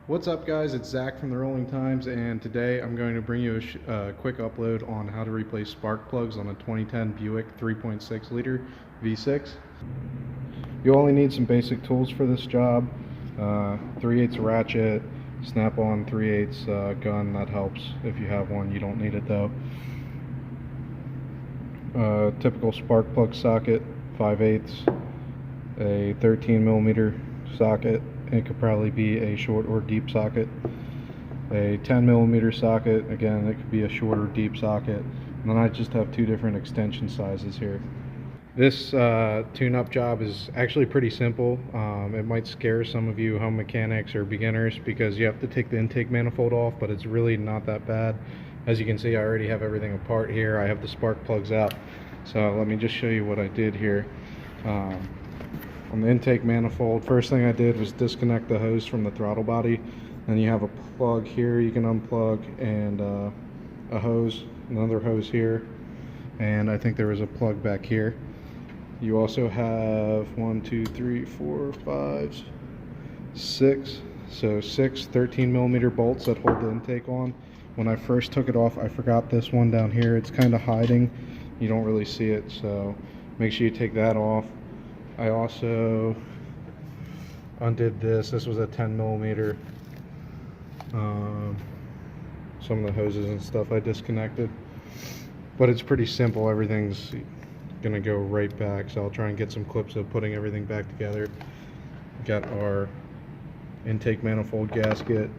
What's up, guys? It's Zach from the Rolling Times, and today I'm going to bring you a quick upload on how to replace spark plugs on a 2010 Buick 3.6 liter V6. You only need some basic tools for this job. 3/8 ratchet, snap-on 3/8 gun, that helps if you have one. You don't need it though. Typical spark plug socket, 5/8, a 13mm socket. It could probably be a short or deep socket. A 10mm socket, again, it could be a short or deep socket. And then I just have two different extension sizes here. This tune-up job is actually pretty simple. It might scare some of you home mechanics or beginners because you have to take the intake manifold off, but it's really not that bad. As you can see, I already have everything apart here. I have the spark plugs out. So let me just show you what I did here. On the intake manifold, first thing I did was disconnect the hose from the throttle body. Then you have a plug here you can unplug, and a hose, another hose here, and I think there was a plug back here. You also have 1, 2, 3, 4, 5, 6, so 6 13mm bolts that hold the intake on. When I first took it off, I forgot this one down here. It's kind of hiding, you don't really see it, so make sure you take that off. I also undid this. This was a 10mm. Some of the hoses and stuff I disconnected, but it's pretty simple. Everything's gonna go right back, so I'll try and get some clips of putting everything back together. Got our intake manifold gasket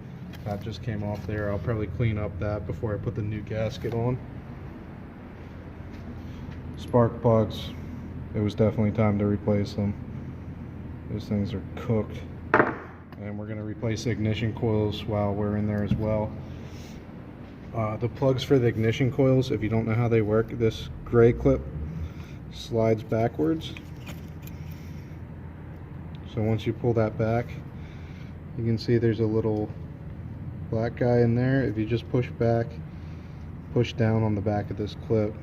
that just came off there. I'll probably clean up that before I put the new gasket on. Spark plugs, it was definitely time to replace them. Those things are cooked. And we're going to replace the ignition coils while we're in there as well. The plugs for the ignition coils, if you don't know how they work, this gray clip slides backwards. So once you pull that back, you can see there's a little black guy in there. If you just push back, push down on the back of this clip,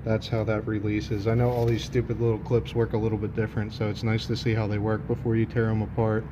that's how that releases. I know all these stupid little clips work a little bit different, so it's nice to see how they work before you tear them apart.